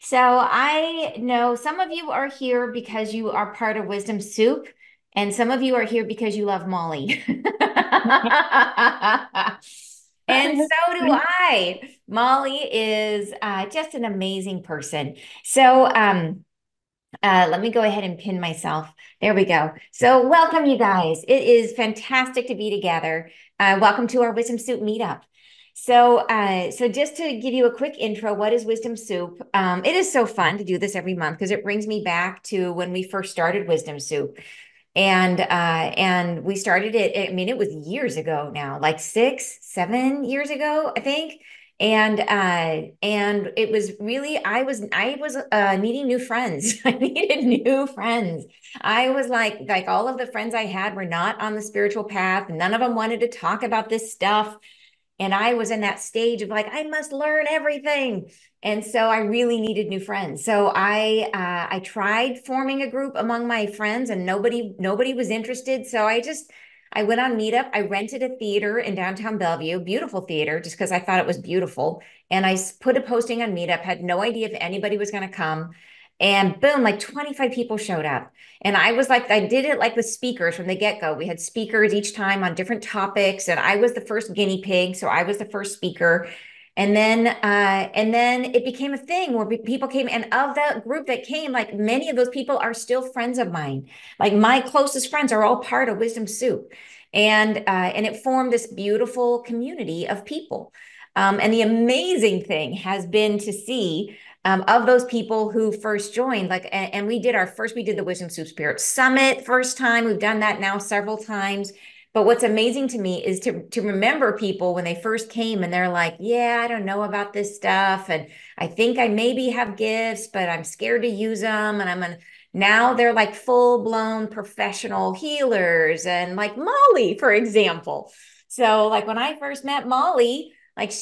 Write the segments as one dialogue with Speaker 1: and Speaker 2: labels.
Speaker 1: So I know some of you are here because you are part of Wisdom Soup, and some of you are here because you love Molly. And so do I. Molly is just an amazing person. So let me go ahead and pin myself. There we go. So welcome, you guys. It is fantastic to be together. Welcome to our Wisdom Soup meetup. So just to give you a quick intro, what is Wisdom Soup? It is so fun to do this every month because it brings me back to when we first started Wisdom Soup. And we started it, I mean, it was years ago now, like 6, 7 years ago, I think. And it was really, I was needing new friends. I needed new friends. I was like all of the friends I had were not on the spiritual path. None of them wanted to talk about this stuff. And I was in that stage of like, I must learn everything. And so I really needed new friends. So I tried forming a group among my friends, and nobody was interested. So I went on Meetup. I rented a theater in downtown Bellevue, beautiful theater, just because I thought it was beautiful. And I put a posting on Meetup, had no idea if anybody was going to come. And boom, like 25 people showed up. And I was like, I did it like with speakers from the get-go. We had speakers each time on different topics, and I was the first guinea pig, so I was the first speaker. And then it became a thing where people came, and of that group that came, like many of those people are still friends of mine. Like my closest friends are all part of Wisdom Soup, and it formed this beautiful community of people. And the amazing thing has been to see of those people who first joined, like, and we did the Wisdom Soup Spirit Summit first time. We've done that now several times. But what's amazing to me is to remember people when they first came and they're like, yeah, I don't know about this stuff. And I think I maybe have gifts, but I'm scared to use them. Now they're like full blown professional healers, and like Molly, for example. So like when I first met Molly, like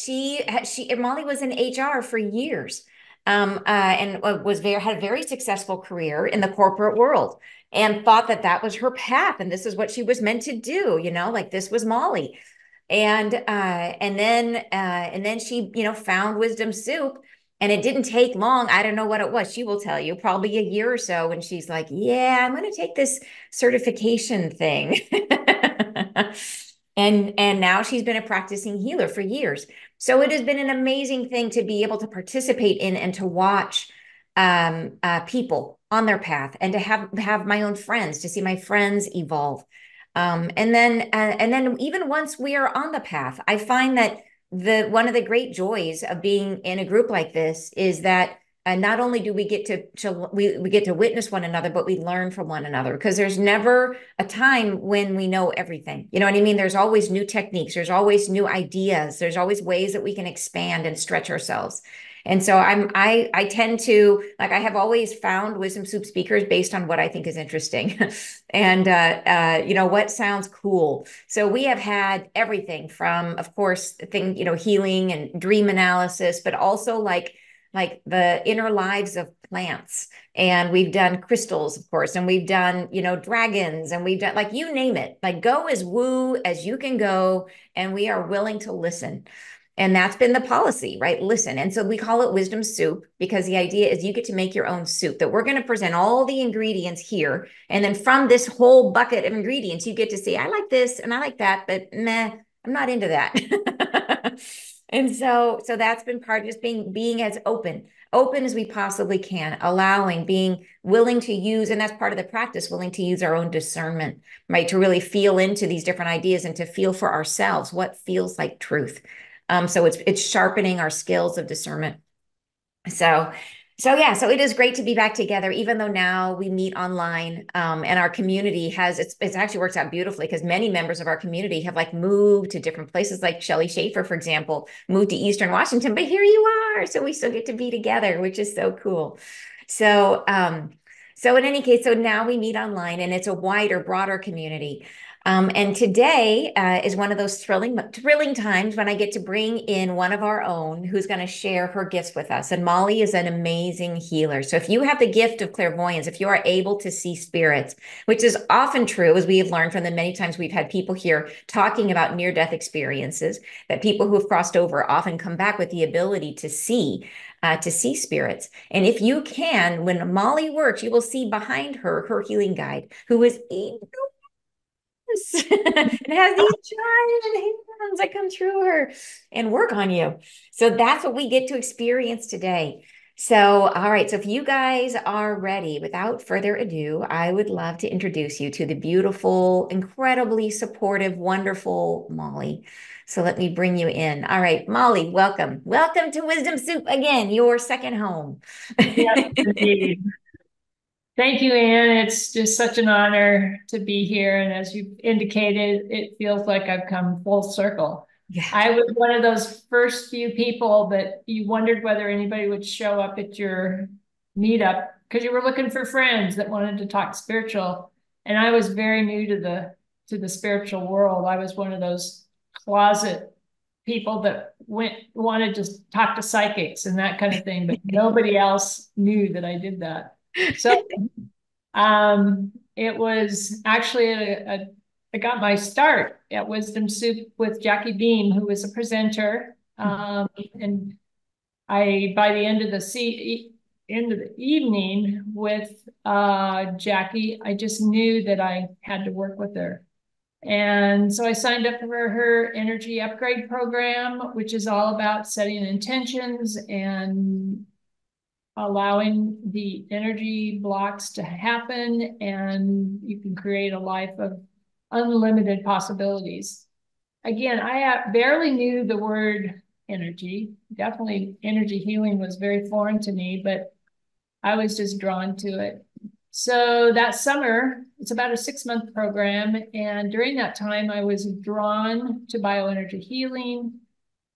Speaker 1: Molly was in HR for years, and was very had a very successful career in the corporate world, and thought that that was her path and this is what she was meant to do. Like this was Molly. And then she found Wisdom Soup, and it didn't take long. I don't know what it was. She will tell you, probably a year or so, and she's like, yeah, I'm going to take this certification thing. And now she's been a practicing healer for years. So it has been an amazing thing to be able to participate in and to watch people on their path, and to have my own friends, to see my friends evolve. And then even once we are on the path, I find that the one of the great joys of being in a group like this is that not only do we get we get to witness one another, but we learn from one another, because there's never a time when we know everything. You know what I mean? There's always new techniques, there's always new ideas, there's always ways that we can expand and stretch ourselves. And so I tend to, like, I have always found Wisdom Soup speakers based on what I think is interesting and what sounds cool. So we have had everything from, of course, healing and dream analysis, but also like the inner lives of plants. And we've done crystals, of course, and we've done, dragons, and we've done, like, you name it, like, go as woo as you can go. And we are willing to listen. And that's been the policy, right? Listen. And so we call it Wisdom Soup because the idea is you get to make your own soup, that we're going to present all the ingredients here. And then from this whole bucket of ingredients, you get to say, I like this and I like that, but meh, I'm not into that. And so that's been part of just being as open as we possibly can, allowing, being willing to use, and that's part of the practice, willing to use our own discernment, right? To really feel into these different ideas and to feel for ourselves what feels like truth. So it's sharpening our skills of discernment. So yeah, so it is great to be back together, even though now we meet online, and our community it's actually works out beautifully because many members of our community have like moved to different places, like Shelly Schaefer, for example, moved to Eastern Washington, but here you are. So we still get to be together, which is so cool. So in any case, so now we meet online, and it's a wider, broader community. And today is one of those thrilling times when I get to bring in one of our own who's going to share her gifts with us. And Molly is an amazing healer. So if you have the gift of clairvoyance, if you are able to see spirits, which is often true, as we have learned from the many times we've had people here talking about near-death experiences, that people who have crossed over often come back with the ability to see. to see spirits. And if you can, when Molly works, you will see behind her her healing guide, who is enormous. It has these giant hands that come through her and work on you. So that's what we get to experience today. So, all right. So, if you guys are ready, without further ado, I would love to introduce you to the beautiful, incredibly supportive, wonderful Molly. So, let me bring you in. All right, Molly, welcome. Welcome to Wisdom Soup again, your second home.
Speaker 2: Yes, indeed. Thank you, Anne. It's just such an honor to be here. And as you indicated, it feels like I've come full circle.
Speaker 1: Yeah.
Speaker 2: I was one of those first few people that you wondered whether anybody would show up at your meetup because you were looking for friends that wanted to talk spiritual. And I was very new to the spiritual world. I was one of those closet people that wanted to talk to psychics and that kind of thing, but nobody else knew that I did that. So it was actually I got my start at Wisdom Soup with Jackie Beam, who was a presenter. And I, by the end of end of the evening with Jackie, I just knew that I had to work with her. And so I signed up for her energy upgrade program, which is all about setting intentions and allowing the energy blocks to happen, and you can create a life of unlimited possibilities. Again, I barely knew the word energy. Definitely energy healing was very foreign to me, but I was just drawn to it. So that summer, it's about a 6-month program. And during that time, I was drawn to bioenergy healing.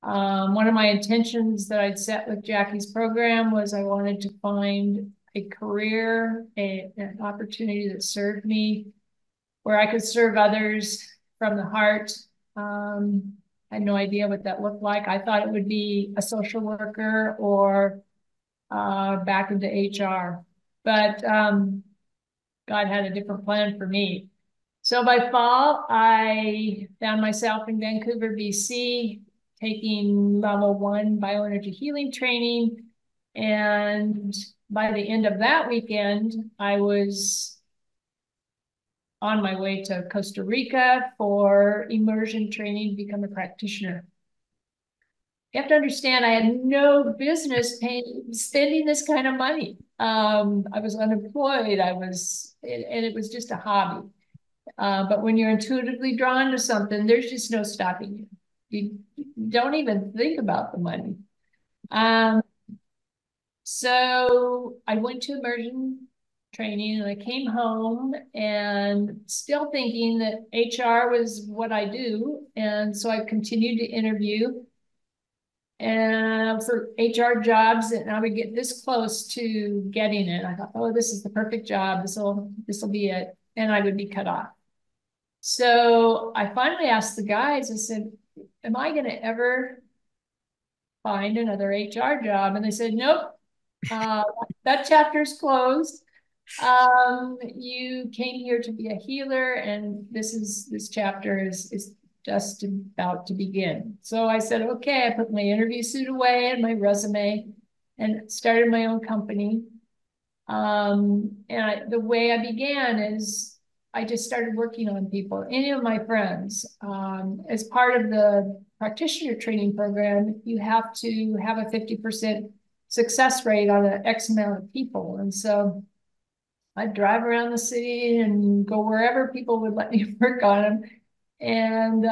Speaker 2: One of my intentions that I'd set with Jackie's program was I wanted to find a career, an opportunity that served me, where I could serve others from the heart. I had no idea what that looked like. I thought it would be a social worker or back into HR. But God had a different plan for me. So by fall, I found myself in Vancouver, BC, taking level 1 bioenergy healing training. And by the end of that weekend, I was on my way to Costa Rica for immersion training to become a practitioner. You have to understand, I had no business spending this kind of money. I was unemployed. And it was just a hobby. But when you're intuitively drawn to something, there's just no stopping you. You don't even think about the money. So I went to immersion training and I came home and still thinking that HR was what I do. And so I continued to interview and for HR jobs, and I would get this close to getting it. I thought, oh, this is the perfect job. This will be it. And I would be cut off. So I finally asked the guys, I said, am I going to ever find another HR job? And they said, nope, that chapter's closed. You came here to be a healer, and this chapter is just about to begin. So I said, okay, I put my interview suit away and my resume and started my own company. The way I began is I just started working on people, any of my friends. As part of the practitioner training program, you have to have a 50% success rate on an X amount of people. And so I'd drive around the city and go wherever people would let me work on them. And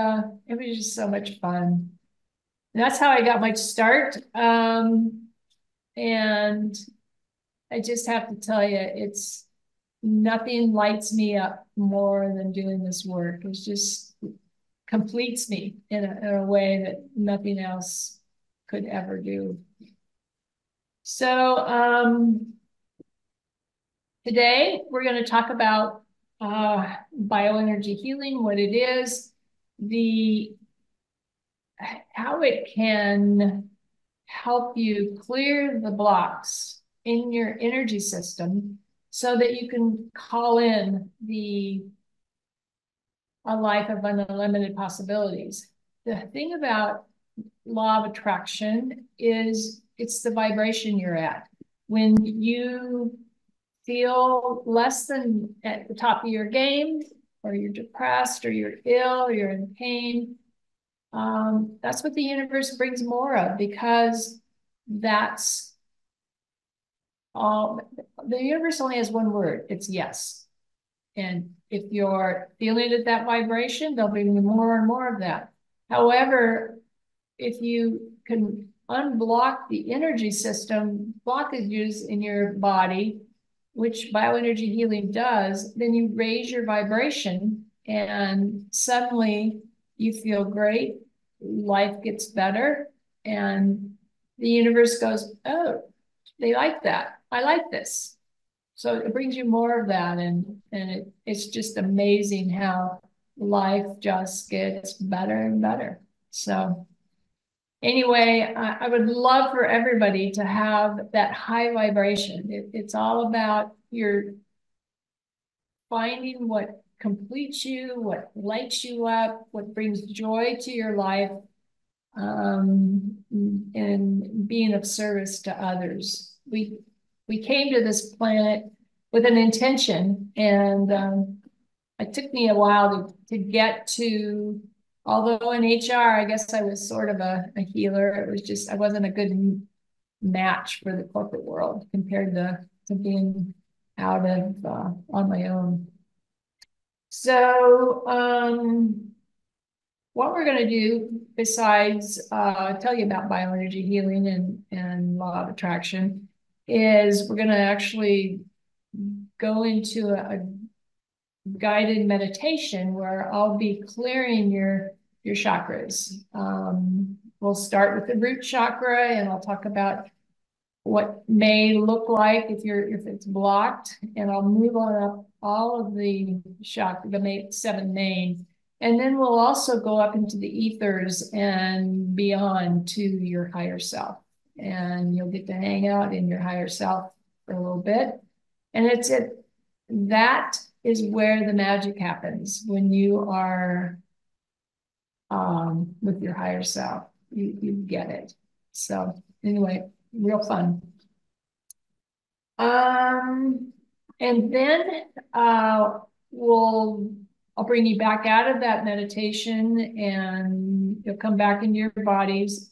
Speaker 2: it was just so much fun. And that's how I got my start. And I just have to tell you, it's nothing lights me up more than doing this work. It just completes me in a way that nothing else could ever do. So today we're going to talk about bioenergy healing, what it is, how it can help you clear the blocks in your energy system so that you can call in a life of unlimited possibilities. The thing about law of attraction is it's the vibration you're at. When you feel less than at the top of your game, or you're depressed, or you're ill, or you're in pain, that's what the universe brings more of, because that's all. The universe only has one word, it's yes. And if you're feeling at that vibration, they'll bring you more and more of that. However, if you can unblock the energy system, blockages in your body, which bioenergy healing does, then you raise your vibration and suddenly you feel great, life gets better, and the universe goes, oh, they like that. I like this. So it brings you more of that, and it's just amazing how life just gets better and better. So anyway, I would love for everybody to have that high vibration. It's all about your finding what completes you, what lights you up, what brings joy to your life, and being of service to others. We came to this planet with an intention, and it took me a while to get to, although in HR, I guess I was sort of a healer. It was just, I wasn't a good match for the corporate world compared to being out of on my own. So what we're going to do, besides tell you about bioenergy healing and law of attraction, is we're going to actually go into a guided meditation where I'll be clearing your chakras. We'll start with the root chakra, and I'll talk about what may look like if it's blocked, and I'll move on up all of the chakra, the 7 main, and then we'll also go up into the ethers and beyond to your higher self, and you'll get to hang out in your higher self for a little bit, and that is where the magic happens when you are with your higher self. You get it. So anyway, real fun. And then I'll bring you back out of that meditation, and you'll come back into your bodies.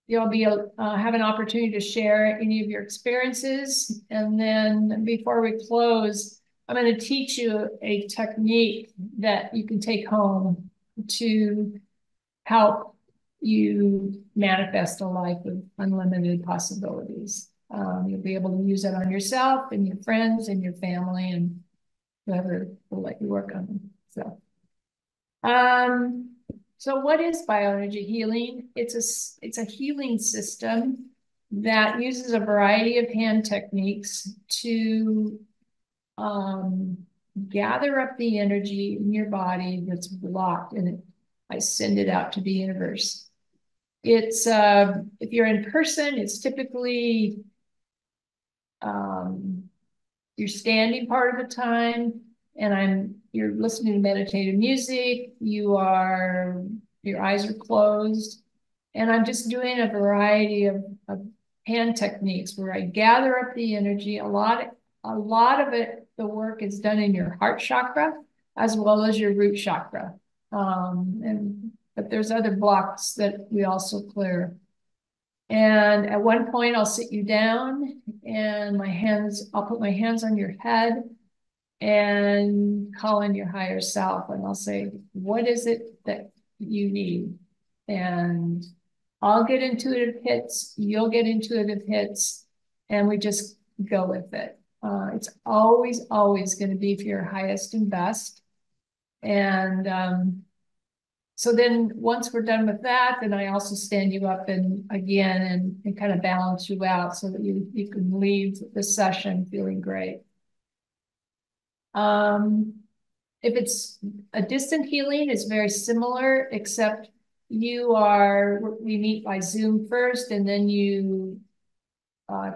Speaker 2: You'll be have an opportunity to share any of your experiences. And then before we close, I'm going to teach you a technique that you can take home to help you manifest a life of unlimited possibilities. You'll be able to use that on yourself and your friends and your family and whoever will let you work on them. So what is bioenergy healing? It's a healing system that uses a variety of hand techniques to gather up the energy in your body that's blocked, and I send it out to the universe. It's if you're in person, it's typically you're standing part of the time, and you're listening to meditative music, your eyes are closed, and I'm just doing a variety of hand techniques where I gather up the energy. A lot of it, the work is done in your heart chakra as well as your root chakra. But there's other blocks that we also clear. And at one point, I'll sit you down, and I'll put my hands on your head and call in your higher self. And I'll say, what is it that you need? And I'll get intuitive hits, you'll get intuitive hits, and we just go with it. It's always going to be for your highest and best. And so then once we're done with that, then I also stand you up and kind of balance you out so that you can leave the session feeling great. If it's a distant healing, it's very similar, except we meet by Zoom first, and then you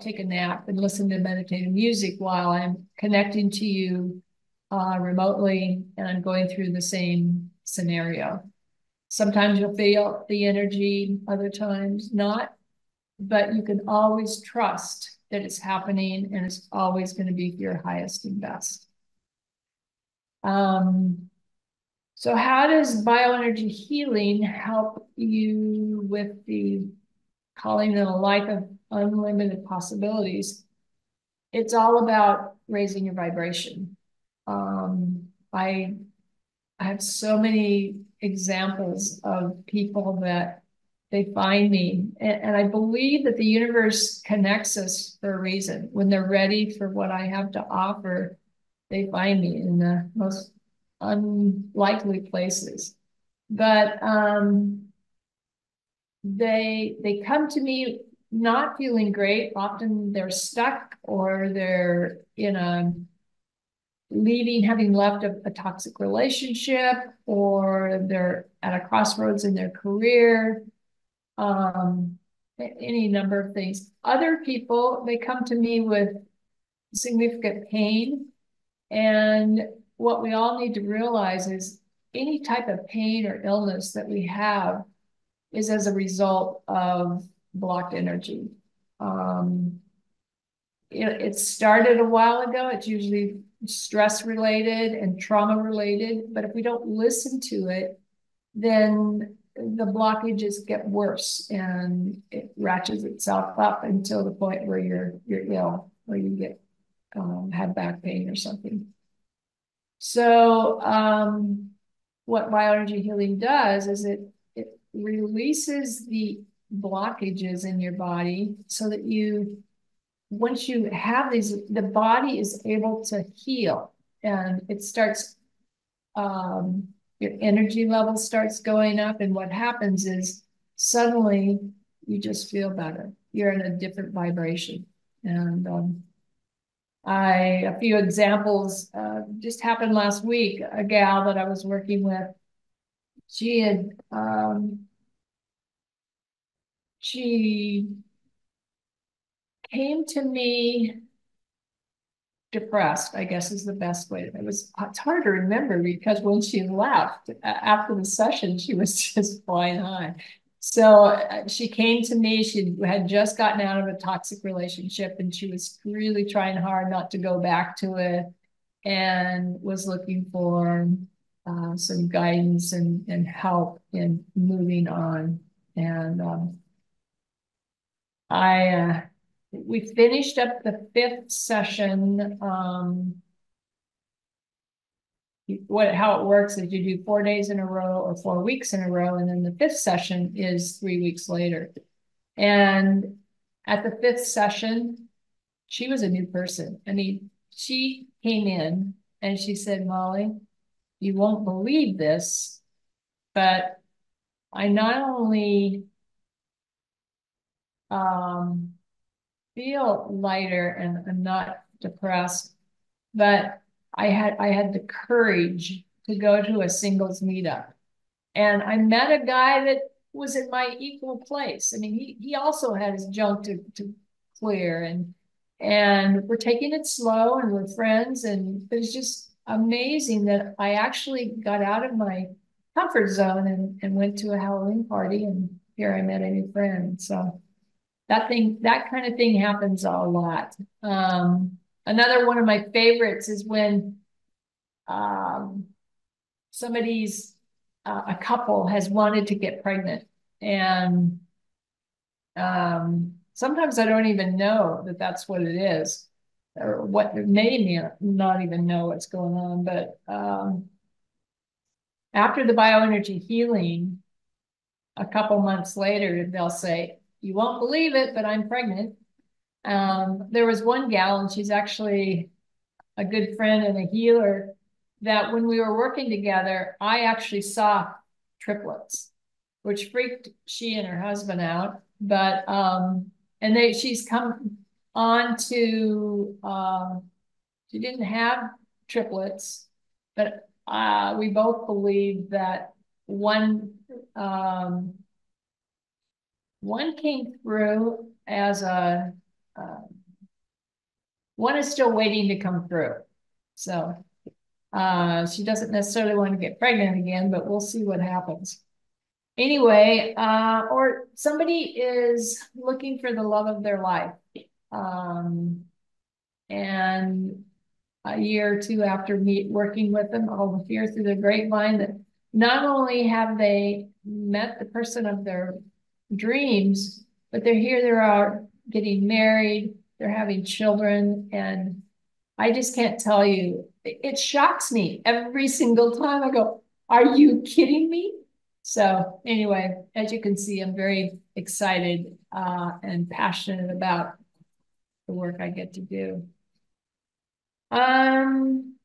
Speaker 2: take a nap and listen to meditative music while I'm connecting to you remotely, and I'm going through the same scenario. Sometimes you'll feel the energy, other times not. but you can always trust that it's happening and it's always going to be for your highest and best. So how does bioenergy healing help you with the calling it a life of unlimited possibilities? It's all about raising your vibration. I have so many examples of people that they find me, and I believe that the universe connects us for a reason. When they're ready for what I have to offer, they find me in the most unlikely places. But they come to me not feeling great. Often they're stuck or they're in a having left a toxic relationship, or they're at a crossroads in their career, any number of things. Other people, they come to me with significant pain. And what we all need to realize is any type of pain or illness that we have is as a result of blocked energy. It started a while ago. It's usually stress related and trauma related. But if we don't listen to it, then the blockages get worse and it ratchets itself up until the point where you're ill or you get have back pain or something. So what bioenergy healing does is it releases the blockages in your body so that once you have these, the body is able to heal, and it starts, your energy level starts going up. And what happens is suddenly you just feel better. You're in a different vibration. And a few examples just happened last week. A gal that I was working with, she had, she came to me depressed, I guess is the best way. It's hard to remember because when she left after the session, she was just flying high. So she came to me, she had just gotten out of a toxic relationship and she was really trying hard not to go back to it, and was looking for some guidance and help in moving on. And we finished up the 5th session. How it works is you do 4 days in a row or 4 weeks in a row, and then the 5th session is 3 weeks later. And at the 5th session, she was a new person. I mean, she came in and she said, "Molly, you won't believe this, but I not only feel lighter and I'm not depressed, but I had the courage to go to a singles meetup. And I met a guy that was in my equal place. I mean, he also had his junk to clear, and we're taking it slow and we're friends. And it was just amazing that I actually got out of my comfort zone and went to a Halloween party, and here I met a new friend. So that kind of thing happens a lot. Another one of my favorites is when somebody's a couple has wanted to get pregnant, and sometimes I don't even know that that's what it is, or what made me not even know what's going on. But after the bioenergy healing, a couple months later, they'll say, "You won't believe it, but I'm pregnant." There was one gal, and she's actually a good friend and a healer, that when we were working together, I actually saw triplets, which freaked she and her husband out. But she's come on to she didn't have triplets, but we both believe that one came through as one is still waiting to come through. So she doesn't necessarily want to get pregnant again, but we'll see what happens. Anyway, or somebody is looking for the love of their life. And a year or two after me working with them, I'll hear through the grapevine that not only have they met the person of their dreams, but they're here, they're out getting married, they're having children, and I just can't tell you, it shocks me every single time. I go, are you kidding me? So anyway, as you can see, I'm very excited and passionate about the work I get to do. Um,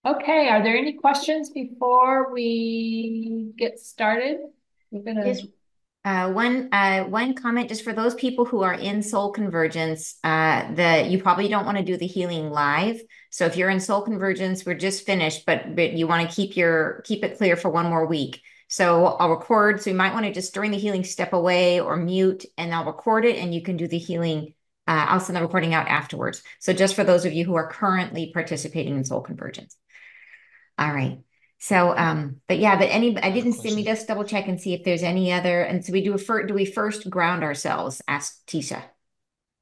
Speaker 2: okay, are there any questions before we get started? We're gonna,
Speaker 1: Just one comment just for those people who are in soul convergence, you probably don't want to do the healing live. So if you're in soul convergence, we're just finished, but you want to keep it clear for one more week. So I'll record. So you might want to just during the healing step away or mute, and I'll record it, and you can do the healing. I'll send the recording out afterwards. So just for those of you who are currently participating in soul convergence. All right. So, but yeah, I
Speaker 3: I have a
Speaker 1: didn't see, let me
Speaker 3: question.
Speaker 1: just double check and see if there's any other, and so do we first ground ourselves? Asked Tisha.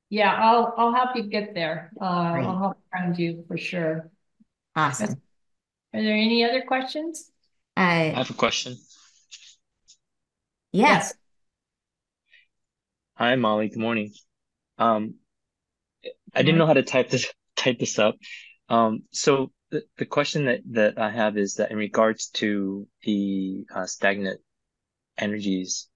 Speaker 2: yeah, I'll help you get there. I'll
Speaker 1: Great.
Speaker 2: help find you for sure. Are
Speaker 1: Awesome.
Speaker 2: there any other questions?
Speaker 3: I
Speaker 1: Uh,
Speaker 3: have a question.
Speaker 1: yes.
Speaker 2: Yes.
Speaker 3: Hi, Molly. Good morning. Um, I
Speaker 1: Good
Speaker 3: didn't know
Speaker 1: morning.
Speaker 3: how to type this up. So the question that I have is that in regards to the stagnant energies,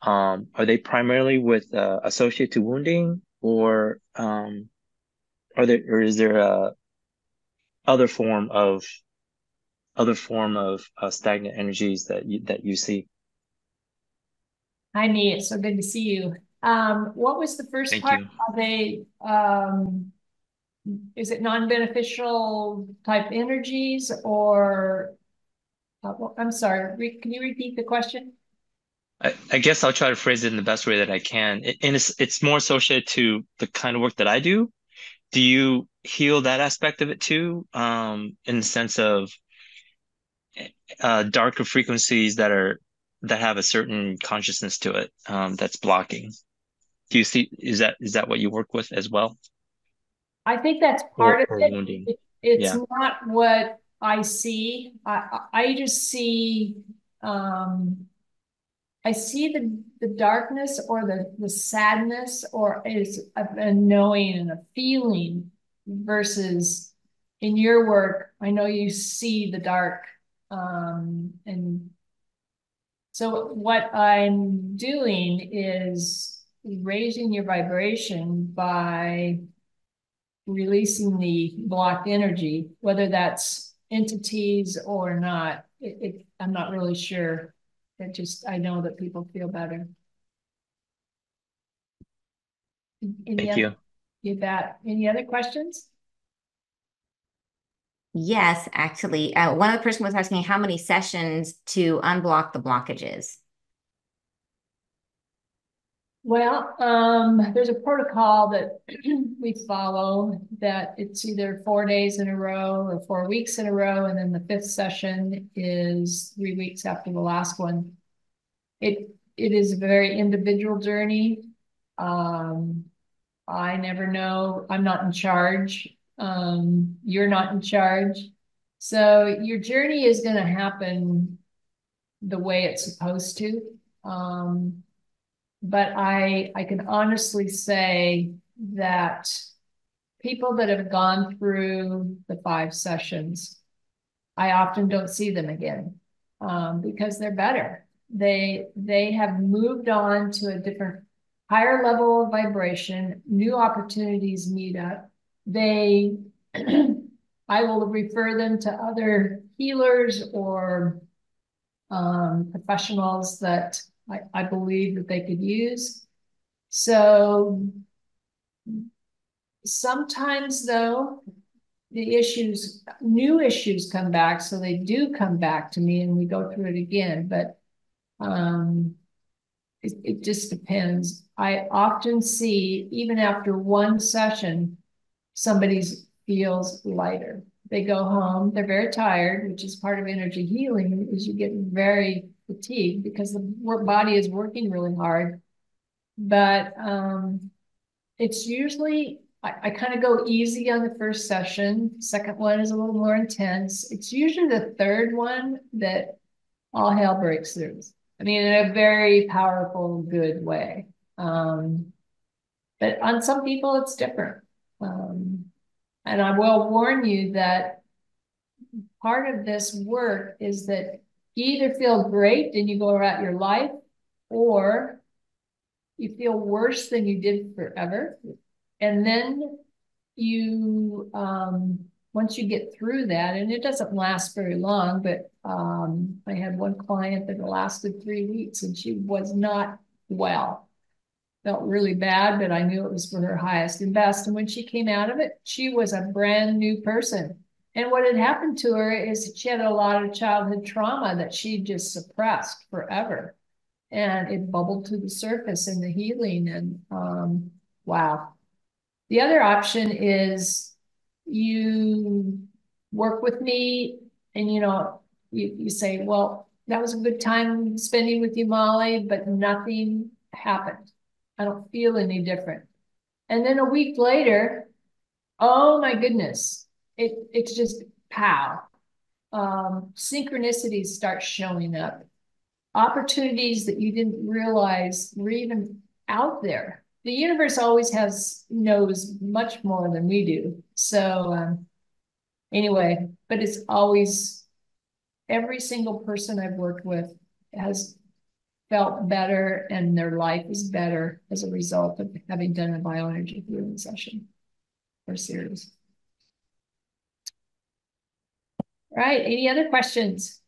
Speaker 3: are they primarily with associated to wounding, or or is there a other form of stagnant energies that you see?
Speaker 2: Hi, Nee. It's so good to see you. What was the first
Speaker 3: Thank
Speaker 2: part?
Speaker 3: you.
Speaker 2: Are they, is it non-beneficial type energies or, well, I'm sorry, can you repeat the question?
Speaker 3: I guess I'll try to phrase it in the best way that I can. And it's more associated to the kind of work that I do. Do you heal that aspect of it too? In the sense of darker frequencies that have a certain consciousness to it, that's blocking. Do you see, is that what you work with as well?
Speaker 2: I think that's part of
Speaker 3: Or
Speaker 2: it.
Speaker 3: wounding?
Speaker 2: It's
Speaker 3: Yeah.
Speaker 2: not what I see. I just see, um, I see the darkness or the sadness or is a knowing and a feeling versus in your work, I know you see the dark. And so what I'm doing is raising your vibration by releasing the blocked energy, whether that's entities or not. I'm not really sure. I know that people feel better. Any
Speaker 3: Thank
Speaker 2: other,
Speaker 3: you.
Speaker 2: you bet. Any other questions?
Speaker 1: Yes, actually. One other person was asking how many sessions to unblock the blockages.
Speaker 2: Well, there's a protocol that we follow that it's either 4 days in a row or 4 weeks in a row, and then the fifth session is 3 weeks after the last one. It is a very individual journey. Um, I never know. I'm not in charge. You're not in charge. So your journey is going to happen the way it's supposed to. But I can honestly say that people that have gone through the 5 sessions, I often don't see them again because they're better. They have moved on to a different, higher level of vibration. New opportunities meet up. They, I will refer them to other healers or professionals that I believe that they could use. So sometimes though, new issues come back. So they do come back to me and we go through it again. But um, it just depends. I often see, even after one session, somebody feels lighter. They go home, they're very tired, which is part of energy healing, is you get very fatigue because the body is working really hard. But it's usually, I kind of go easy on the first session. Second one is a little more intense. It's usually the third one that all hell breaks loose. I mean, in a very powerful, good way. But on some people, it's different. And I will warn you that part of this work is that you either feel great and you go about your life, or you feel worse than you did forever. And then you, once you get through that, and it doesn't last very long, but I had one client that lasted 3 weeks and she was not well. Felt really bad, but I knew it was for her highest and best. And when she came out of it, she was a brand new person. And what had happened to her is she had a lot of childhood trauma that she just suppressed forever. And it bubbled to the surface in the healing. And wow. The other option is you work with me and, you say, well, that was a good time spending with you, Molly, but nothing happened. I don't feel any different. And then a week later, oh my goodness, it's just pow. Synchronicities start showing up. Opportunities that you didn't realize were even out there. The universe always knows much more than we do. So anyway, but it's always, every single person I've worked with has felt better and their life is better as a result of having done a bioenergy healing session or series. All right, any other questions?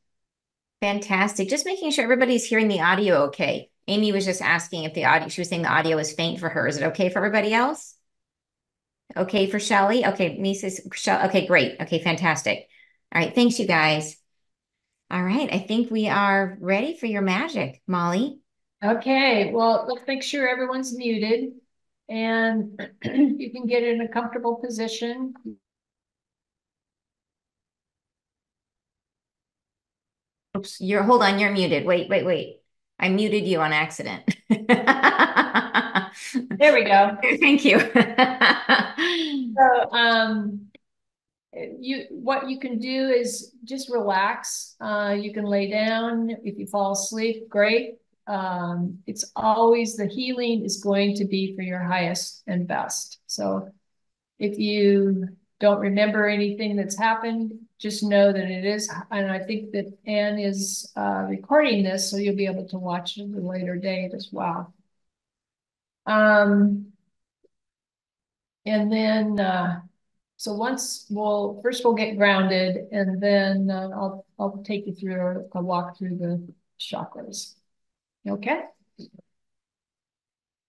Speaker 1: Fantastic. Just making sure everybody's hearing the audio okay. Amy was just asking if the audio, she was saying the audio is faint for her. Is it okay for everybody else? Okay for Shelly? Okay, Mises, okay, great. Okay, fantastic. All right, thanks you guys. All right, I think we are ready for your magic, Molly.
Speaker 2: Okay, well, let's make sure everyone's muted and you can get in a comfortable position.
Speaker 1: Oops, hold on, you're muted. Wait. I muted you on accident.
Speaker 2: There we go.
Speaker 1: Thank you.
Speaker 2: So, what you can do is just relax. You can lay down. If you fall asleep, great. It's always, the healing is going to be for your highest and best. So if you don't remember anything that's happened, just know that it is. And I think that Anne is recording this, so you'll be able to watch it at a later date as well. And then, so first we'll get grounded, and then I'll take you through a walk through the chakras. Okay.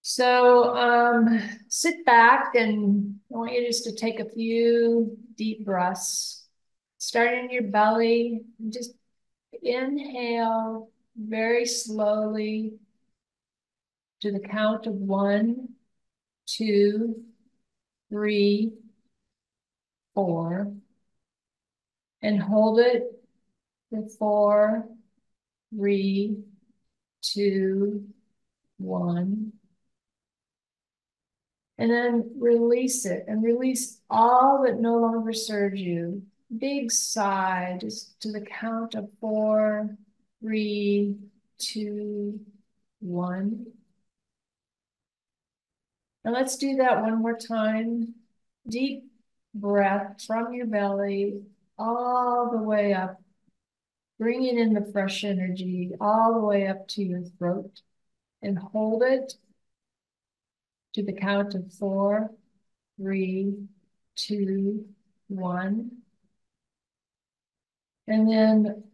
Speaker 2: So sit back, and I want you just to take a few deep breaths. Start in your belly. Just inhale very slowly to the count of 1, 2, 3, 4, and hold it for 4, 3, 2, 1. And then release it, and release all that no longer serves you. Big sigh, just to the count of 4, 3, 2, 1. And let's do that one more time. Deep breath from your belly all the way up, bringing in the fresh energy all the way up to your throat, and hold it to the count of 4, 3, 2, 1. And then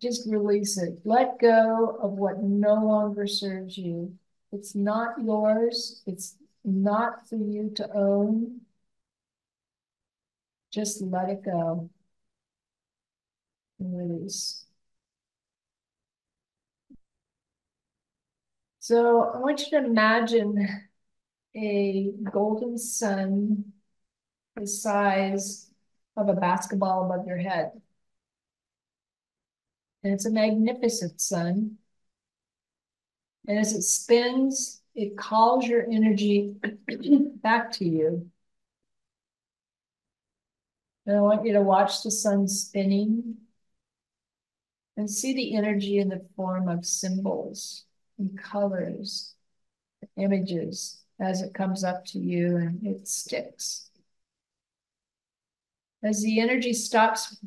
Speaker 2: just release it. Let go of what no longer serves you. It's not yours. It's not for you to own. Just let it go and release. So I want you to imagine a golden sun the size of a basketball above your head. And it's a magnificent sun. And as it spins, it calls your energy back to you. And I want you to watch the sun spinning and see the energy in the form of symbols and colors, images as it comes up to you and it sticks. As the energy stops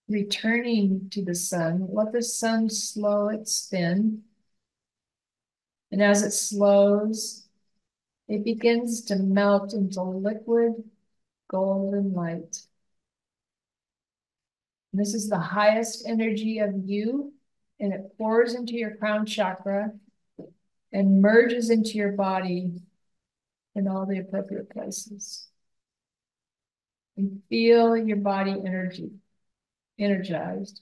Speaker 2: returning to the sun, let the sun slow its spin. And as it slows, it begins to melt into liquid golden light. And this is the highest energy of you, and it pours into your crown chakra and merges into your body in all the appropriate places. And feel your body energized.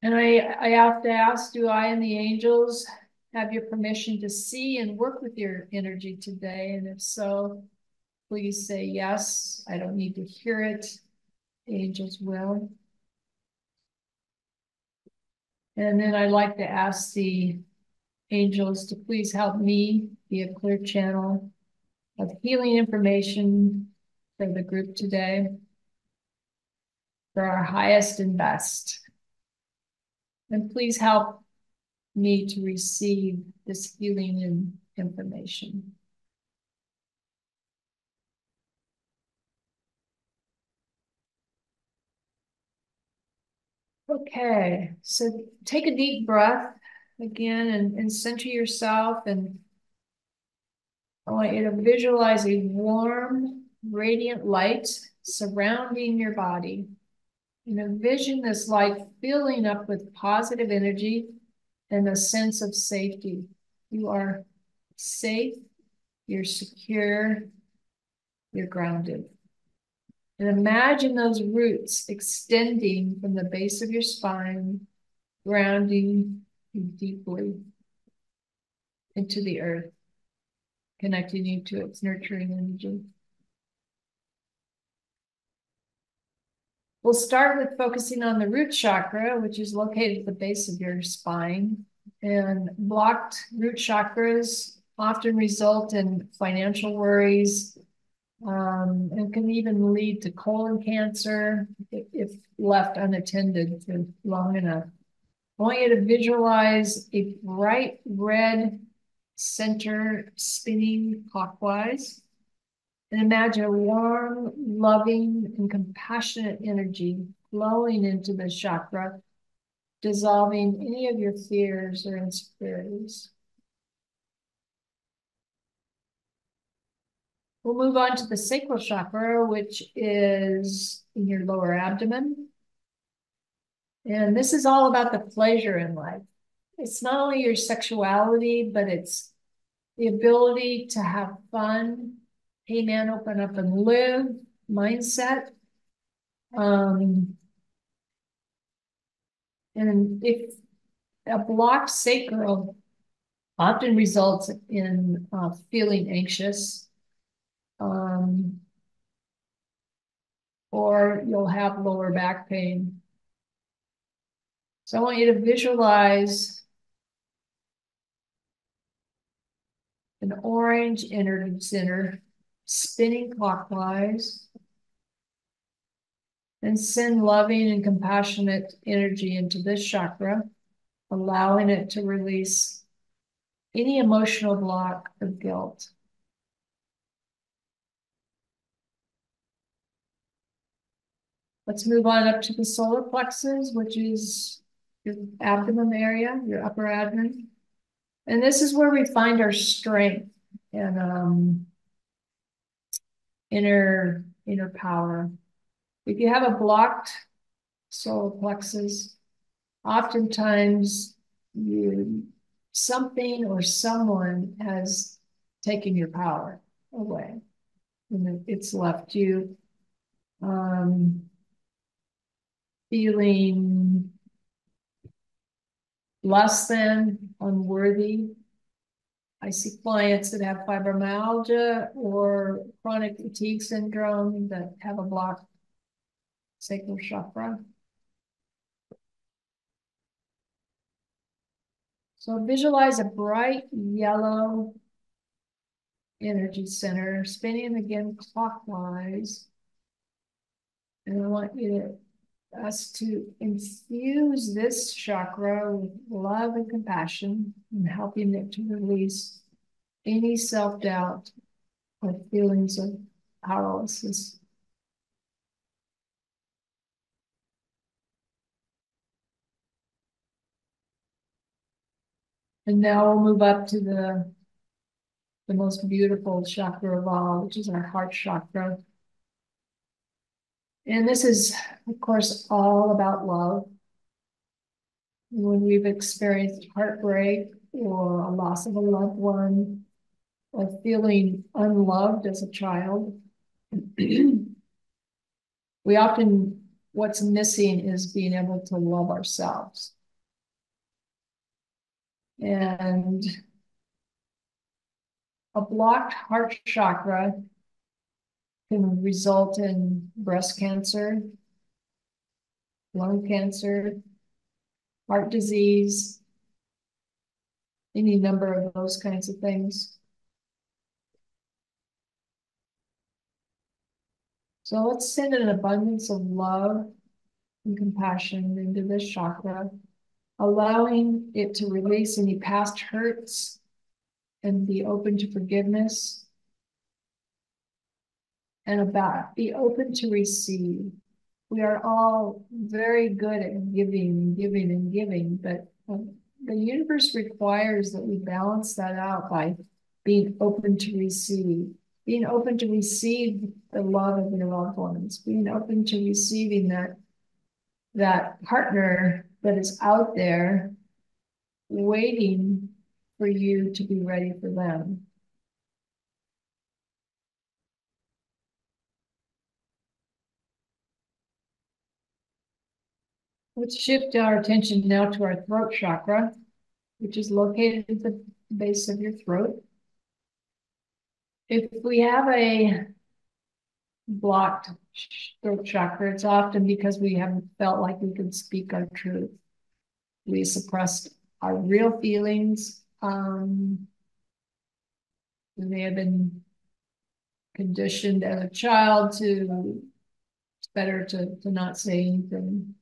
Speaker 2: And I have to ask, do I and the angels have your permission to see and work with your energy today? And if so, please say yes. I don't need to hear it. The angels will. And then I'd like to ask the angels to please help me be a clear channel of healing information for the group today, for our highest and best. And please help me to receive this healing information. Okay, so take a deep breath again and center yourself, and I want you to visualize a warm, radiant light surrounding your body. And envision this light filling up with positive energy and a sense of safety. You are safe, you're secure, you're grounded. And imagine those roots extending from the base of your spine, grounding you deeply into the earth, connecting you to its nurturing energy. We'll start with focusing on the root chakra, which is located at the base of your spine. And blocked root chakras often result in financial worries, and can even lead to colon cancer if left unattended for long enough. I want you to visualize a bright red center spinning clockwise, and imagine a warm, loving, and compassionate energy flowing into the chakra, dissolving any of your fears or insecurities. We'll move on to the sacral chakra, which is in your lower abdomen. And this is all about the pleasure in life. It's not only your sexuality, but it's the ability to have fun, hey man, open up and live mindset. And if a blocked sacral often results in feeling anxious, or you'll have lower back pain. So I want you to visualize an orange energy center spinning clockwise, and send loving and compassionate energy into this chakra, allowing it to release any emotional block of guilt. Let's move on up to the solar plexus, which is your abdomen area, your upper abdomen. And this is where we find our strength and inner power. If you have a blocked solar plexus, oftentimes something or someone has taken your power away, and it's left you feeling less than, unworthy. I see clients that have fibromyalgia or chronic fatigue syndrome that have a blocked sacral chakra. So visualize a bright yellow energy center spinning again clockwise. And I want us to infuse this chakra with love and compassion and helping it to release any self-doubt or feelings of powerlessness. And now we'll move up to the most beautiful chakra of all, which is our heart chakra. And this is, of course, all about love. When we've experienced heartbreak or a loss of a loved one, or feeling unloved as a child, we often, what's missing is being able to love ourselves. And a blocked heart chakra can result in breast cancer, lung cancer, heart disease, any number of those kinds of things. So let's send an abundance of love and compassion into this chakra, allowing it to release any past hurts and be open to forgiveness and be open to receive. We are all very good at giving and giving and giving, but the universe requires that we balance that out by being open to receive, being open to receive the love of your loved ones, being open to receiving that partner that is out there waiting for you to be ready for them. Let's shift our attention now to our throat chakra, which is located at the base of your throat. If we have a blocked throat chakra, it's often because we haven't felt like we could speak our truth. We suppressed our real feelings. We may have been conditioned as a child to, it's better to not say anything.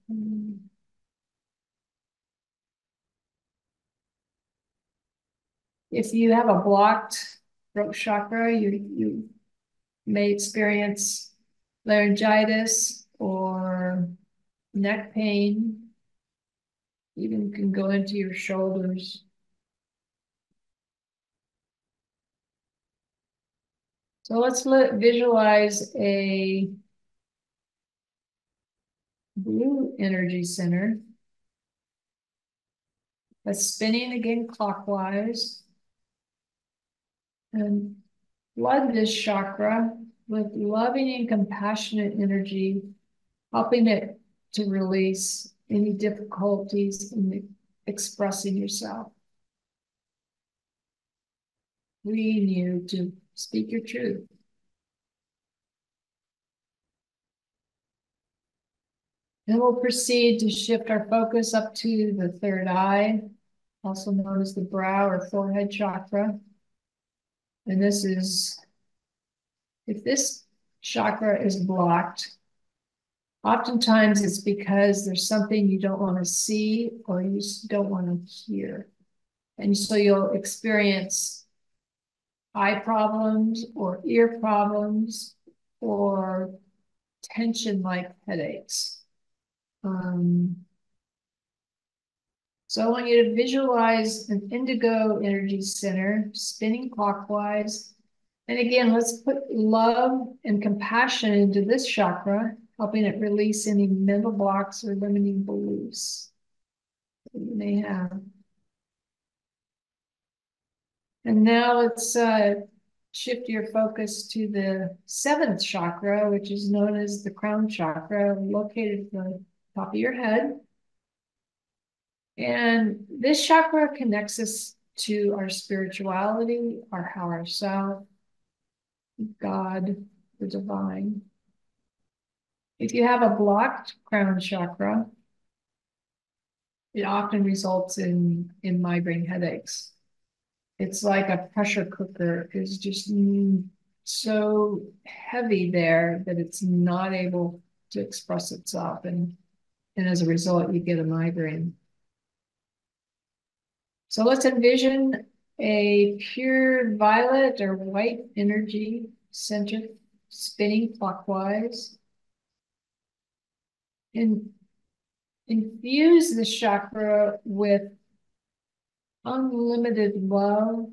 Speaker 2: If you have a blocked throat chakra, you may experience laryngitis or neck pain, even can go into your shoulders. So let's visualize a blue energy center that's spinning again clockwise, and flood this chakra with loving and compassionate energy, helping it to release any difficulties in expressing yourself. Freeing you to speak your truth. Then we'll proceed to shift our focus up to the third eye, also known as the brow or forehead chakra. And this is, if this chakra is blocked, oftentimes it's because there's something you don't want to see or you don't want to hear. And so you'll experience eye problems or ear problems or tension-like headaches. So I want you to visualize an indigo energy center spinning clockwise. And again, let's put love and compassion into this chakra, helping it release any mental blocks or limiting beliefs that you may have. And now let's shift your focus to the seventh chakra, which is known as the crown chakra, located at the top of your head. And this chakra connects us to our spirituality, our higher self, God, the divine. If you have a blocked crown chakra, it often results in migraine headaches. It's like a pressure cooker is just so heavy there that it's not able to express itself. And as a result, you get a migraine. So let's envision a pure violet or white energy center spinning clockwise. And infuse the chakra with unlimited love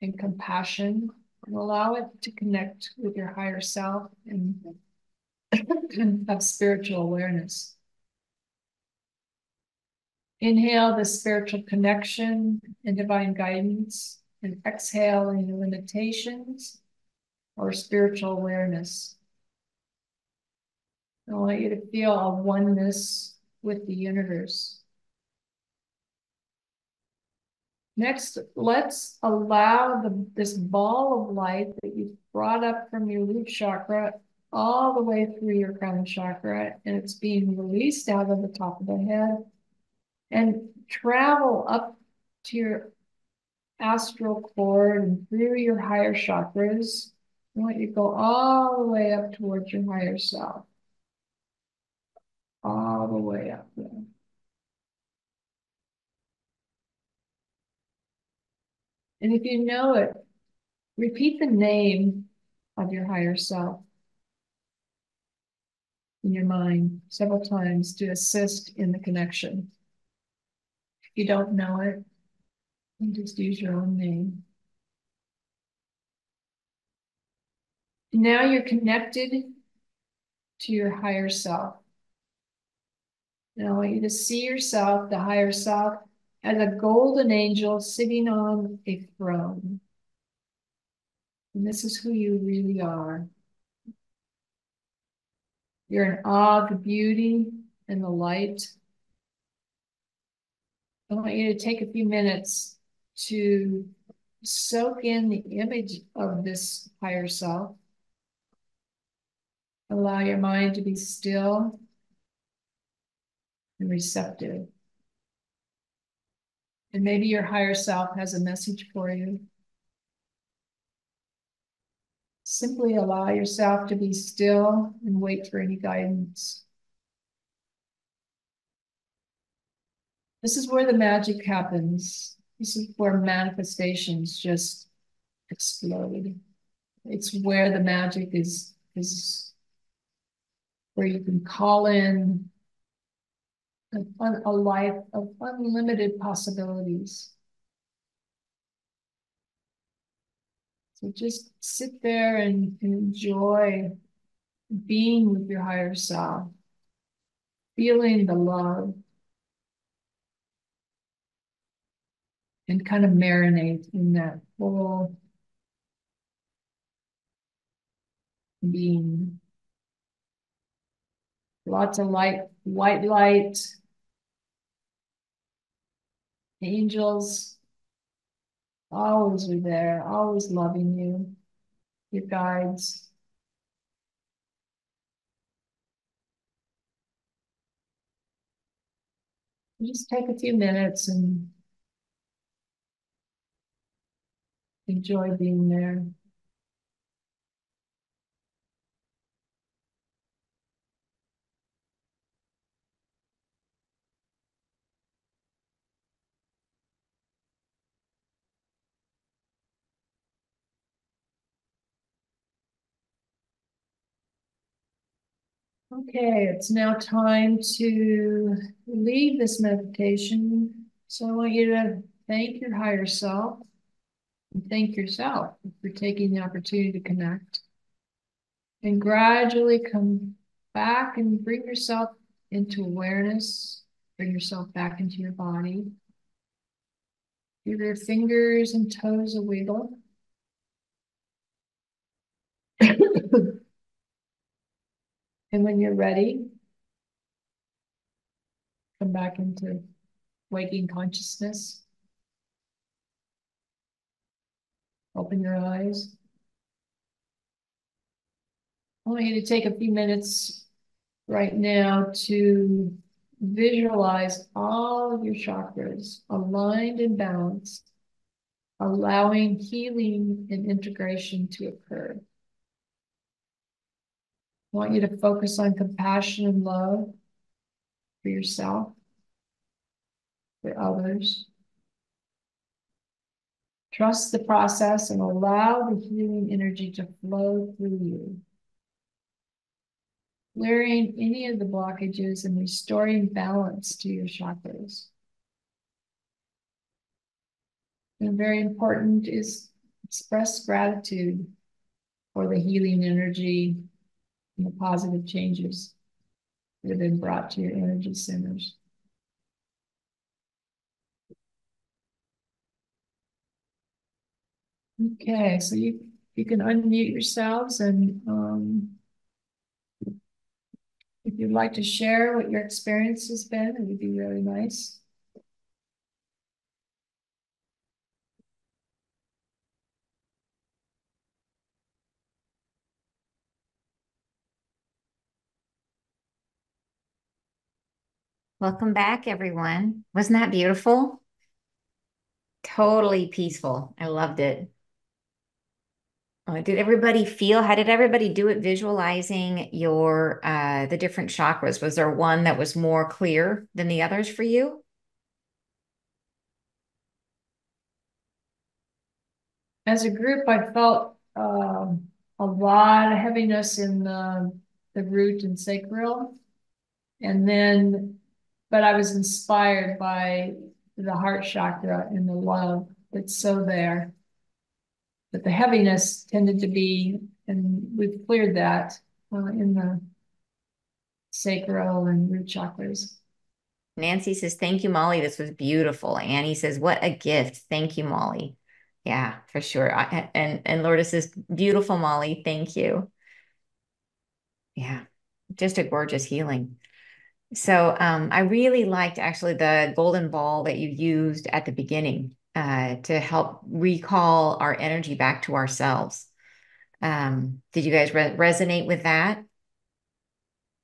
Speaker 2: and compassion, and allow it to connect with your higher self and have spiritual awareness. Inhale the spiritual connection and divine guidance, and exhale any limitations or spiritual awareness. I want you to feel a oneness with the universe. Next, let's allow this ball of light that you've brought up from your root chakra all the way through your crown chakra, and it's being released out of the top of the head and travel up to your astral cord and through your higher chakras. I want you to go all the way up towards your higher self, all the way up there. And if you know it, repeat the name of your higher self in your mind several times to assist in the connection. If you don't know it, you just use your own name. Now you're connected to your higher self. And I want you to see yourself, the higher self, as a golden angel sitting on a throne. And this is who you really are. You're in awe of the beauty and the light. I want you to take a few minutes to soak in the image of this higher self. Allow your mind to be still and receptive. And maybe your higher self has a message for you. Simply allow yourself to be still and wait for any guidance. This is where the magic happens. This is where manifestations just explode. It's where the magic is where you can call in a life of unlimited possibilities. So just sit there and enjoy being with your higher self, feeling the love, and kind of marinate in that whole being. Lots of light, white light, angels, always are there, always loving you, your guides. Just take a few minutes and enjoy being there. Okay, it's now time to leave this meditation. So I want you to thank your higher self and thank yourself for taking the opportunity to connect. And gradually come back and bring yourself into awareness. Bring yourself back into your body. Give your fingers and toes a wiggle. And when you're ready, come back into waking consciousness. Open your eyes. I want you to take a few minutes right now to visualize all of your chakras aligned and balanced, allowing healing and integration to occur. I want you to focus on compassion and love for yourself, for others. Trust the process and allow the healing energy to flow through you, clearing any of the blockages and restoring balance to your chakras. And very important is express gratitude for the healing energy and the positive changes that have been brought to your energy centers. Okay, so you can unmute yourselves, and if you'd like to share what your experience has been, it would be really nice.
Speaker 1: Welcome back, everyone. Wasn't that beautiful? Totally peaceful. I loved it. Did everybody feel, how did everybody do it visualizing your the different chakras? Was there one that was more clear than the others for you?
Speaker 2: As a group, I felt a lot of heaviness in the root and sacral. And then, but I was inspired by the heart chakra and the love that's so there. But the heaviness tended to be, and we've cleared that in the sacral and root chakras.
Speaker 1: Nancy says, thank you, Molly. This was beautiful. Annie says, what a gift. Thank you, Molly. Yeah, for sure. And Lourdes says, beautiful, Molly. Thank you. Yeah, just a gorgeous healing. So I really liked actually the golden ball that you used at the beginning to help recall our energy back to ourselves. Did you guys resonate with that?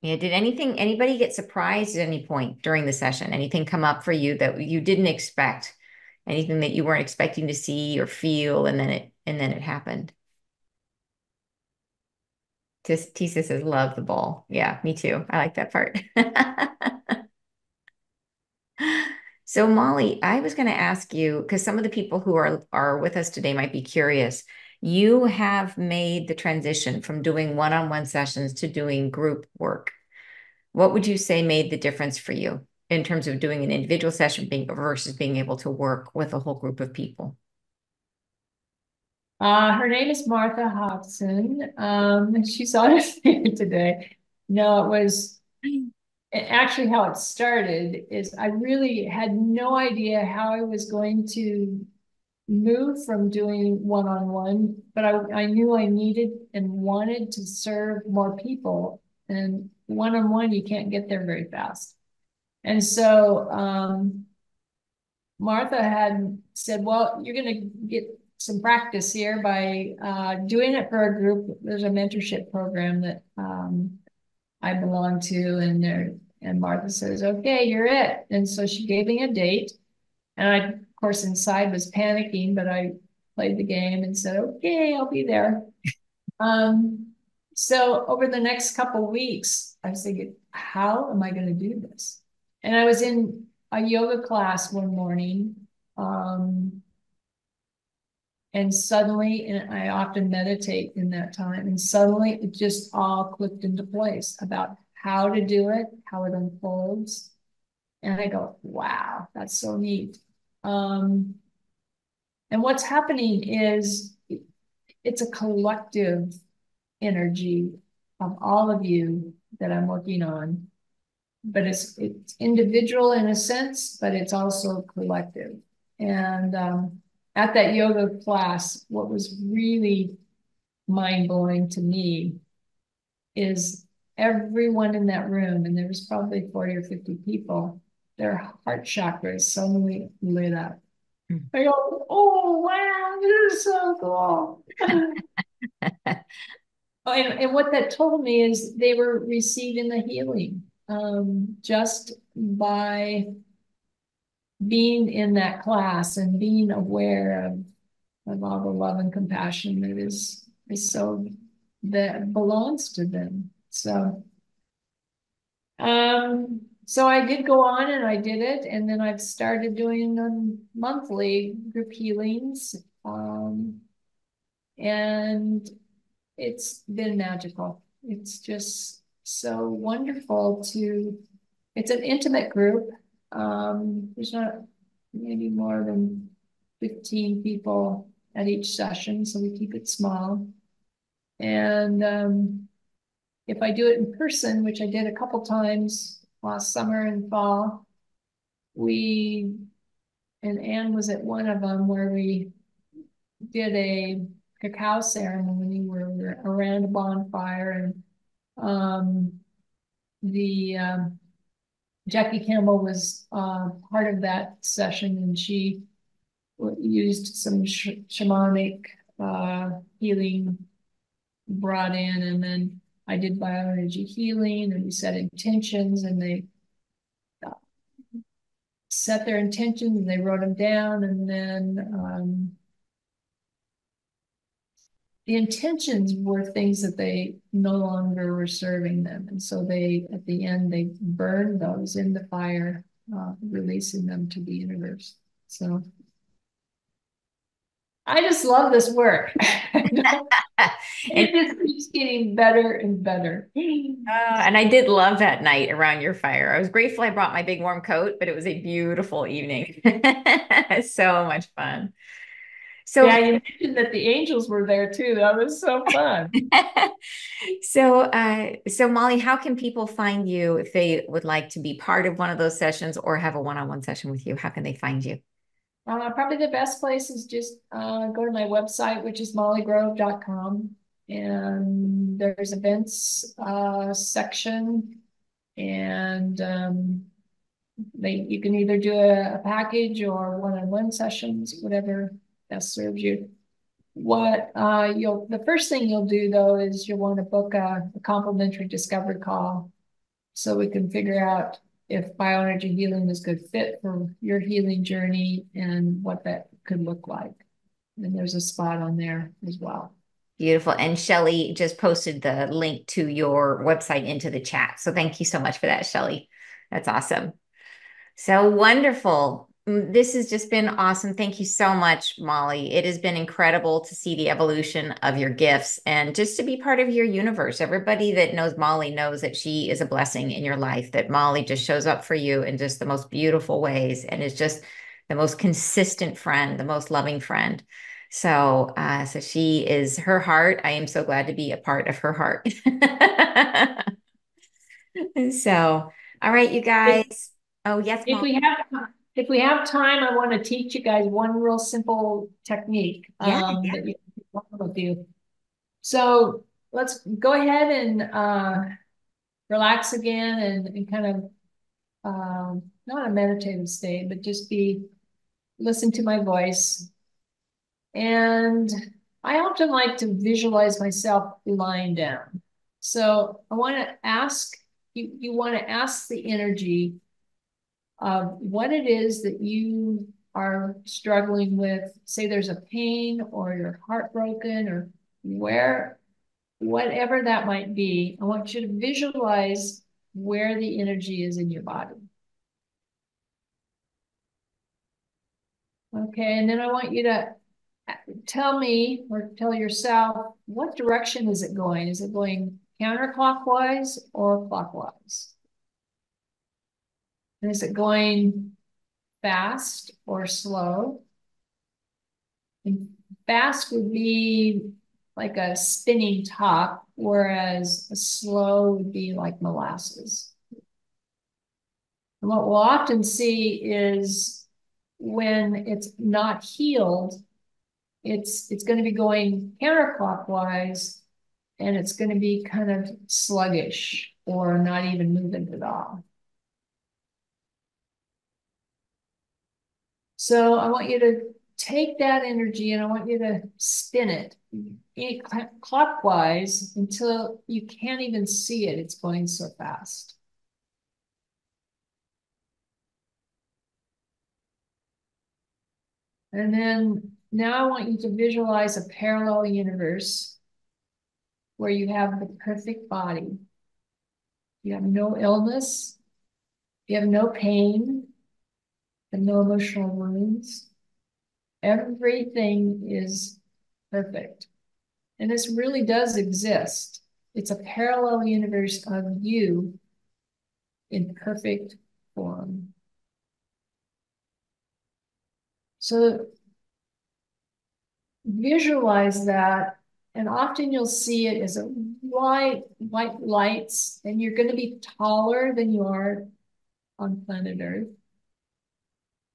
Speaker 1: Yeah, did anybody get surprised at any point during the session? Anything come up for you that you didn't expect? Anything that you weren't expecting to see or feel, and then it happened? Tisa says, love the ball. Yeah, me too. I like that part. So Molly, I was going to ask you, because some of the people who are with us today might be curious. You have made the transition from doing one-on-one sessions to doing group work. What would you say made the difference for you in terms of doing an individual session versus being able to work with a whole group of people?
Speaker 2: Her name is Martha Hodgson. She's on us here today. No, it was actually how it started is I really had no idea how I was going to move from doing one-on-one, but I knew I needed and wanted to serve more people. And one-on-one, you can't get there very fast. And so Martha had said, well, you're going to get some practice here by doing it for a group. There's a mentorship program that I belong to, and Martha says, okay, you're it. And so she gave me a date. And I, of course, inside was panicking, but I played the game and said, okay, I'll be there. So over the next couple of weeks, I was thinking, how am I going to do this? And I was in a yoga class one morning. And suddenly, and I often meditate in that time, and suddenly it just all clicked into place about how to do it, how it unfolds. And I go, wow, that's so neat. And what's happening is it's a collective energy of all of you that I'm working on, but it's individual in a sense, but it's also collective. And at that yoga class, what was really mind-blowing to me is everyone in that room, and there was probably 40 or 50 people, their heart chakras suddenly lit up. I go, oh, wow, this is so cool. And what that told me is they were receiving the healing just by being in that class and being aware of all the love and compassion that is so that belongs to them. So I did go on and I did it, and then I've started doing monthly group healings. And it's been magical. It's just so wonderful it's an intimate group. There's not maybe more than 15 people at each session, so we keep it small. And if I do it in person, which I did a couple times last summer and fall, and Anne was at one of them where we did a cacao ceremony where we were around a bonfire, and the Jackie Campbell was part of that session, and she used some shamanic healing brought in, and then I did bioenergy healing, and we set intentions, and they set their intentions and they wrote them down, and then the intentions were things that they no longer were serving them. And so they, at the end, they burned those in the fire, releasing them to the universe. So I just love this work. It just keeps getting better and better.
Speaker 1: And I did love that night around your fire. I was grateful I brought my big warm coat, but it was a beautiful evening. So much fun. So
Speaker 2: yeah, you mentioned that the angels were there too. That was so fun.
Speaker 1: so Molly, how can people find you if they would like to be part of one of those sessions or have a one-on-one session with you? How can they find you?
Speaker 2: Probably the best place is just go to my website, which is mollygrove.com. And there's events section, and you can either do a package or one-on-one sessions, whatever best serves you. The first thing you'll do though is you'll want to book a complimentary discovery call so we can figure out if bioenergy healing is a good fit for your healing journey and what that could look like. And there's a spot on there as well.
Speaker 1: Beautiful. And Shelly just posted the link to your website into the chat. So thank you so much for that, Shelly. That's awesome. So wonderful. This has just been awesome. Thank you so much, Molly. It has been incredible to see the evolution of your gifts and just to be part of your universe. Everybody that knows Molly knows that she is a blessing in your life, that Molly just shows up for you in just the most beautiful ways and is just the most consistent friend, the most loving friend. So she is her heart. I am so glad to be a part of her heart. So, all right, you guys. Oh, yes,
Speaker 2: If
Speaker 1: Molly.
Speaker 2: if we have time, I want to teach you guys one real simple technique
Speaker 1: Yeah.
Speaker 2: that you can with you. So let's go ahead and relax again and kind of not a meditative state, but just listen to my voice. And I often like to visualize myself lying down. So I want to ask you want to ask the energy of what it is that you are struggling with. Say there's a pain or you're heartbroken or whatever that might be. I want you to visualize where the energy is in your body. Okay, and then I want you to tell me or tell yourself, what direction is it going? Is it going counterclockwise or clockwise? And is it going fast or slow? And fast would be like a spinning top, whereas a slow would be like molasses. And what we'll often see is when it's not healed, it's going to be going counterclockwise, and it's going to be kind of sluggish or not even moving at all. So I want you to take that energy and I want you to spin it clockwise until you can't even see it. It's going so fast. And then now I want you to visualize a parallel universe where you have the perfect body. You have no illness. You have no pain and no emotional wounds. Everything is perfect. And this really does exist. It's a parallel universe of you in perfect form. So visualize that, and often you'll see it as a white lights, and you're going to be taller than you are on planet Earth.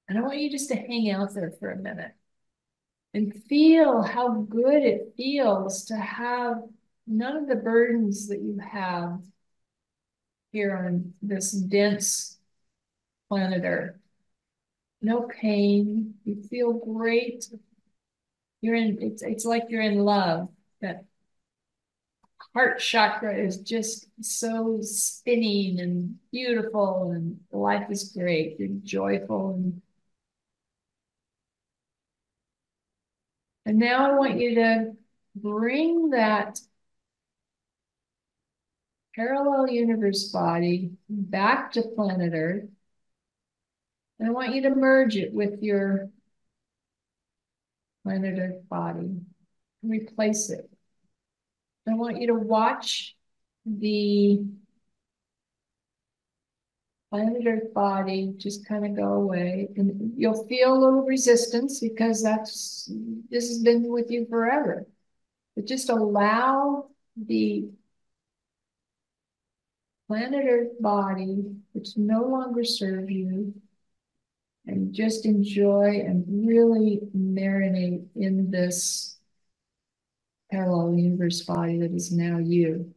Speaker 2: And I want you just to hang out there for a minute and feel how good it feels to have none of the burdens that you have here on this dense planet Earth. No pain. You feel great. It's like you're in love. That heart chakra is just so spinning and beautiful, and life is great. You're joyful. And now I want you to bring that parallel universe body back to planet Earth. And I want you to merge it with your planet Earth body. Replace it. I want you to watch the planet Earth body just kind of go away. And you'll feel a little resistance because this has been with you forever. But just allow the planet Earth body, which no longer serves you, and just enjoy and really marinate in this parallel universe body that is now you.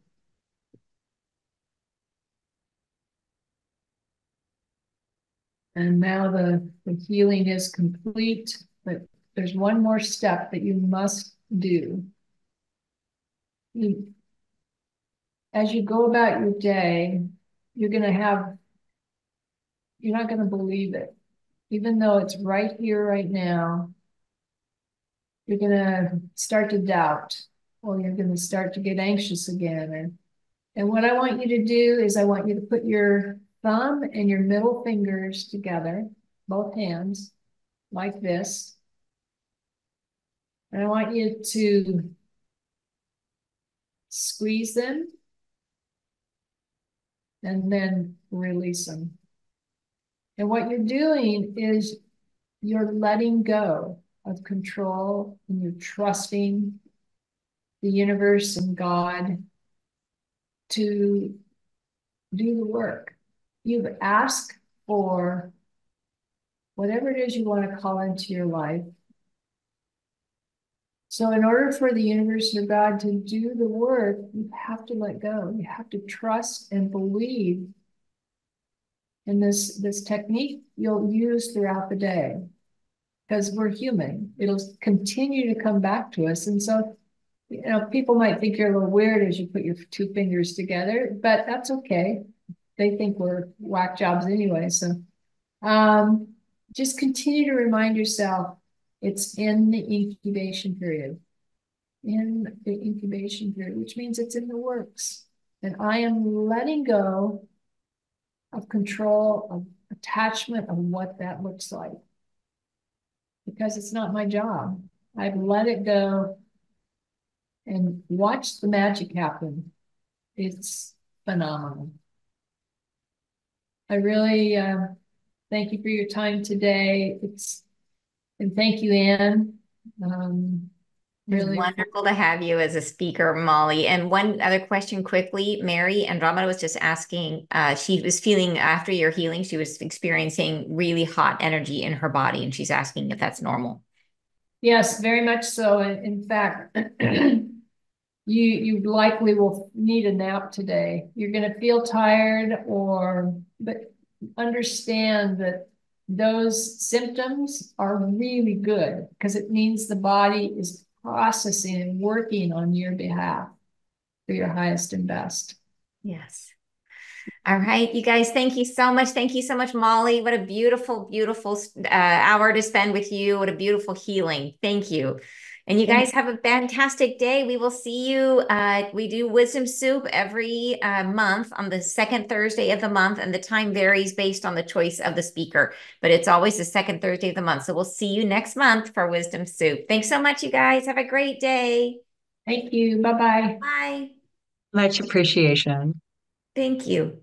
Speaker 2: And now the healing is complete, but there's one more step that you must do. As you go about your day, you're not going to believe it. Even though it's right here, right now, you're going to start to doubt, or you're going to start to get anxious again. And what I want you to do is I want you to put your thumb and your middle fingers together, both hands, like this. And I want you to squeeze them and then release them. And what you're doing is you're letting go of control, and you're trusting the universe and God to do the work. You've asked for whatever it is you want to call into your life. So in order for the universe or God to do the work, you have to let go. You have to trust and believe in this technique you'll use throughout the day, because we're human. It'll continue to come back to us. And so, people might think you're a little weird as you put your two fingers together, but that's okay. They think we're whack jobs anyway. So just continue to remind yourself it's in the incubation period. In the incubation period, which means it's in the works. And I am letting go of control, of attachment, of what that looks like. Because it's not my job. I've let it go and watch the magic happen. It's phenomenal. I really thank you for your time today. And thank you, Anne.
Speaker 1: Really wonderful to have you as a speaker, Molly. And one other question quickly, Mary Andromeda was just asking, she was feeling after your healing, she was experiencing really hot energy in her body, and she's asking if that's normal.
Speaker 2: Yes, very much so. In fact, you likely will need a nap today. You're going to feel tired, but understand that those symptoms are really good because it means the body is processing and working on your behalf for your highest and best.
Speaker 1: Yes. All right, you guys, thank you so much. Thank you so much, Molly. What a beautiful, beautiful hour to spend with you. What a beautiful healing. Thank you. And you guys have a fantastic day. We will see you. We do Wisdom Soup every month on the second Thursday of the month, and the time varies based on the choice of the speaker, but it's always the second Thursday of the month. So we'll see you next month for Wisdom Soup. Thanks so much, you guys. Have a great day.
Speaker 2: Thank you. Bye-bye.
Speaker 1: Bye.
Speaker 4: Much appreciation.
Speaker 1: Thank you.